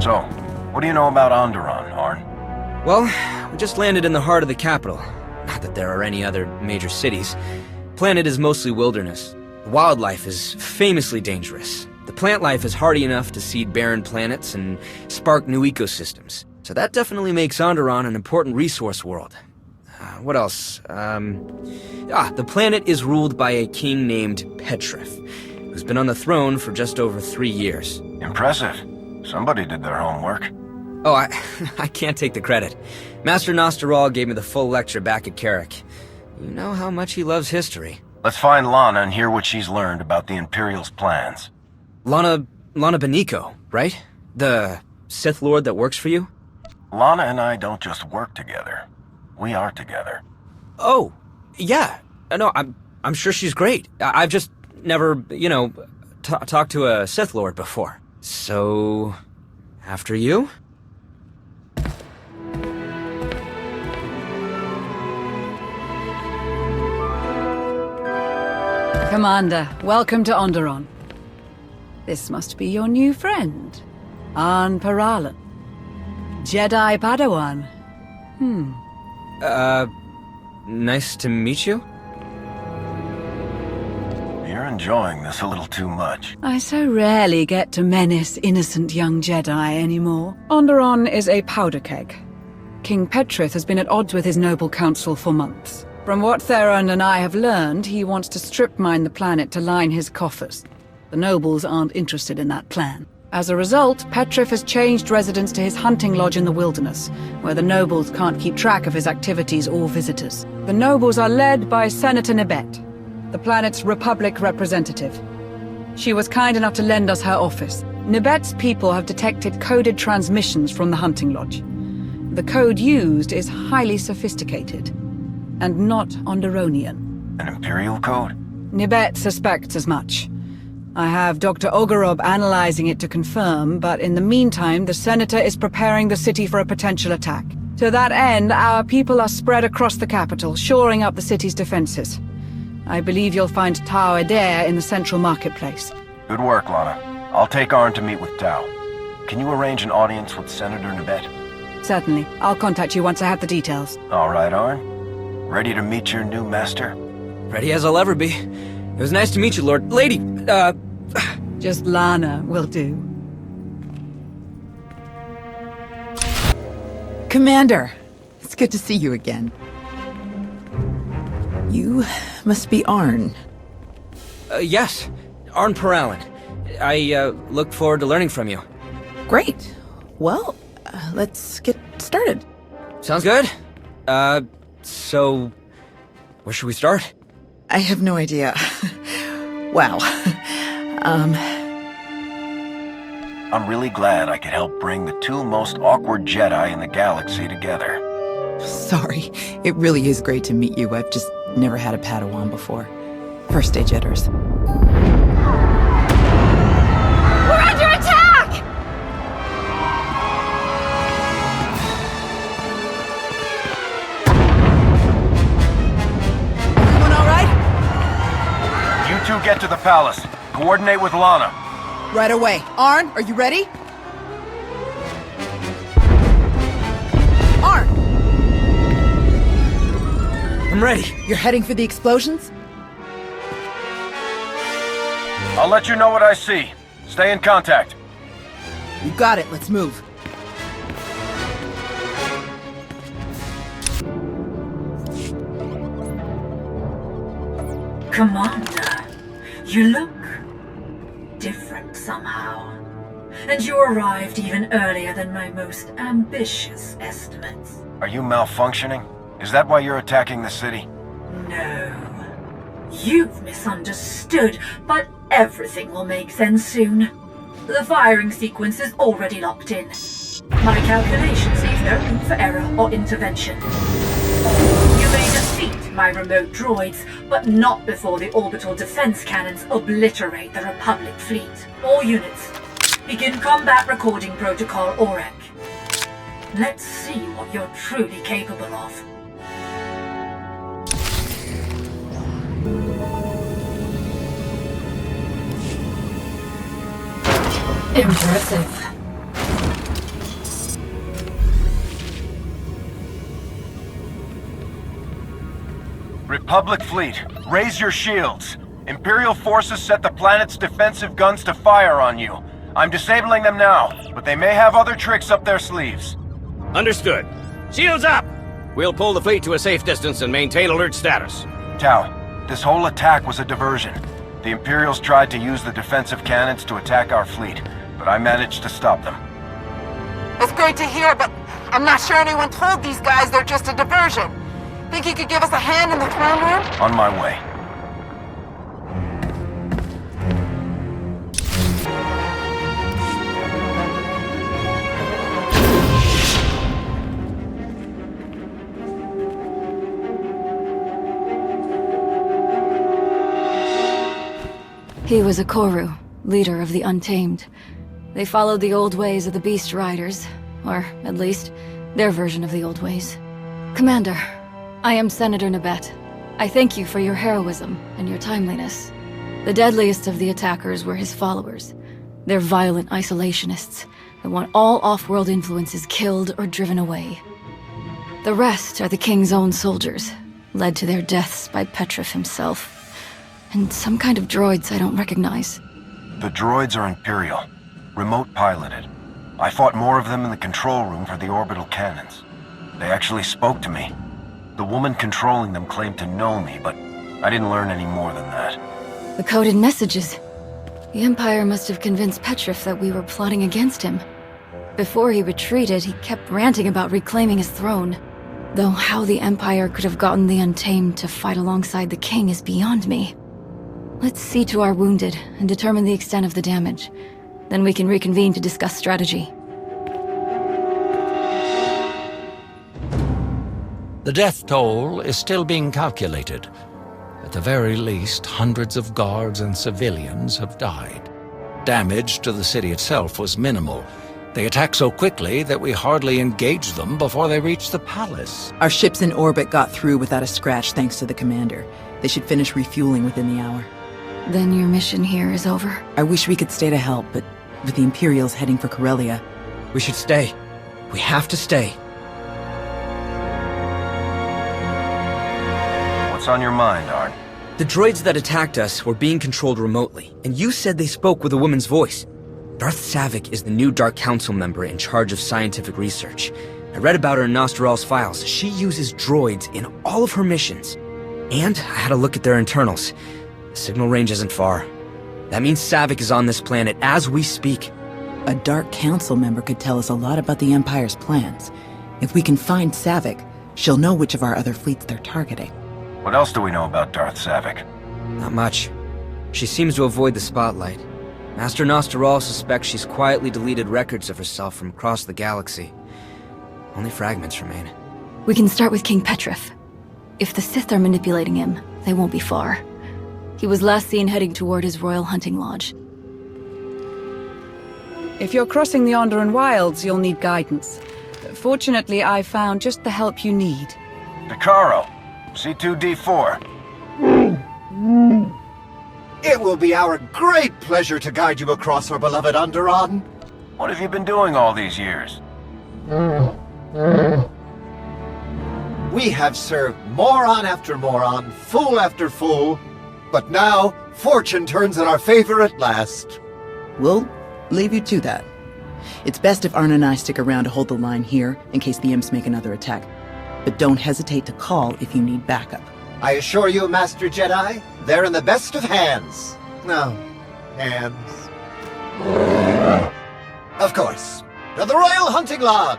So, what do you know about Onderon, Arn? Well, we just landed in the heart of the capital. Not that there are any other major cities. Planet is mostly wilderness. The wildlife is famously dangerous. The plant life is hardy enough to seed barren planets and spark new ecosystems. So that definitely makes Onderon an important resource world. What else? The planet is ruled by a king named Petrif, who's been on the throne for just over 3 years. Impressive. Somebody did their homework. Oh, I can't take the credit. Master Nosteral gave me the full lecture back at Carrick. You know how much he loves history. Let's find Lana and hear what she's learned about the Imperial's plans. Lana Beniko, right? The Sith Lord that works for you? Lana and I don't just work together. We are together. Oh, yeah. No, I'm sure she's great. I've just never, talked to a Sith Lord before. So, after you? Commander, welcome to Onderon. This must be your new friend, Arn Paralan. Jedi Padawan. Nice to meet you? You're enjoying this a little too much. I so rarely get to menace innocent young Jedi anymore. Onderon is a powder keg. King Petrith has been at odds with his noble council for months. From what Theron and I have learned, he wants to strip mine the planet to line his coffers. The nobles aren't interested in that plan. As a result, Petrif has changed residence to his hunting lodge in the wilderness, where the nobles can't keep track of his activities or visitors. The nobles are led by Senator Nibet, the planet's Republic representative. She was kind enough to lend us her office. Nibet's people have detected coded transmissions from the hunting lodge. The code used is highly sophisticated, and not Onderonian. An Imperial code? Nibet suspects as much. I have Dr. Ogorob analyzing it to confirm, but in the meantime, the Senator is preparing the city for a potential attack. To that end, our people are spread across the capital, shoring up the city's defenses. I believe you'll find Tau Adair in the central marketplace. Good work, Lana. I'll take Arn to meet with Tau. Can you arrange an audience with Senator Nibet? Certainly. I'll contact you once I have the details. All right, Arn. Ready to meet your new master? Ready as I'll ever be. It was nice to meet you, Lord. Lady, Just Lana will do. Commander, it's good to see you again. You must be Arn. Yes. Arn Paralan. I, look forward to learning from you. Great. Well, let's get started. Sounds good. So, where should we start? I have no idea. Wow. I'm really glad I could help bring the two most awkward Jedi in the galaxy together. Sorry. It really is great to meet you. I've just never had a Padawan before. First day jitters. We're under attack! Everyone all right? You two get to the palace. Coordinate with Lana. Right away. Arn, are you ready? Arn! I'm ready. You're heading for the explosions? I'll let you know what I see. Stay in contact. You got it. Let's move. Commander, you look different somehow. And you arrived even earlier than my most ambitious estimates. Are you malfunctioning? Is that why you're attacking the city? No. You've misunderstood, but everything will make sense soon. The firing sequence is already locked in. My calculations leave no room for error or intervention. You may defeat my remote droids, but not before the orbital defense cannons obliterate the Republic fleet. All units, begin combat recording protocol OREC. Let's see what you're truly capable of. Impressive. Republic fleet, raise your shields. Imperial forces set the planet's defensive guns to fire on you. I'm disabling them now, but they may have other tricks up their sleeves. Understood. Shields up! We'll pull the fleet to a safe distance and maintain alert status. Tau, this whole attack was a diversion. The Imperials tried to use the defensive cannons to attack our fleet, but I managed to stop them. It's great to hear, but I'm not sure anyone told these guys they're just a diversion. Think you could give us a hand in the throne room? On my way. He was a Koru, leader of the Untamed. They followed the old ways of the Beast Riders, or at least, their version of the old ways. Commander, I am Senator Nabet. I thank you for your heroism and your timeliness. The deadliest of the attackers were his followers. They're violent isolationists that want all off-world influences killed or driven away. The rest are the King's own soldiers, led to their deaths by Petrif himself. And some kind of droids I don't recognize. The droids are Imperial, remote piloted. I fought more of them in the control room for the orbital cannons. They actually spoke to me. The woman controlling them claimed to know me, but I didn't learn any more than that. The coded messages. The Empire must have convinced Petrif that we were plotting against him. Before he retreated, he kept ranting about reclaiming his throne. Though how the Empire could have gotten the Untamed to fight alongside the King is beyond me. Let's see to our wounded and determine the extent of the damage. Then we can reconvene to discuss strategy. The death toll is still being calculated. At the very least, hundreds of guards and civilians have died. Damage to the city itself was minimal. They attacked so quickly that we hardly engaged them before they reached the palace. Our ships in orbit got through without a scratch thanks to the commander. They should finish refueling within the hour. Then your mission here is over? I wish we could stay to help, but with the Imperials heading for Corellia... We should stay. We have to stay. What's on your mind, Arn? The droids that attacked us were being controlled remotely, and you said they spoke with a woman's voice. Darth Savik is the new Dark Council member in charge of scientific research. I read about her in Nostral's files. She uses droids in all of her missions. And I had a look at their internals. The signal range isn't far. That means Savik is on this planet as we speak. A Dark Council member could tell us a lot about the Empire's plans. If we can find Savik, she'll know which of our other fleets they're targeting. What else do we know about Darth Savik? Not much. She seems to avoid the spotlight. Master Nostral suspects she's quietly deleted records of herself from across the galaxy. Only fragments remain. We can start with King Petrif. If the Sith are manipulating him, they won't be far. He was last seen heading toward his royal hunting lodge. If you're crossing the Onderan Wilds, you'll need guidance. Fortunately, I found just the help you need. Decaro, C2D4. It will be our great pleasure to guide you across our beloved Onderan. What have you been doing all these years? We have served moron after moron, fool after fool, but now fortune turns in our favor at last. We'll leave you to that. It's best if Arn and I stick around to hold the line here in case the imps make another attack. But don't hesitate to call if you need backup. I assure you, Master Jedi, they're in the best of hands. No, hands. Of course, to the Royal Hunting Lodge.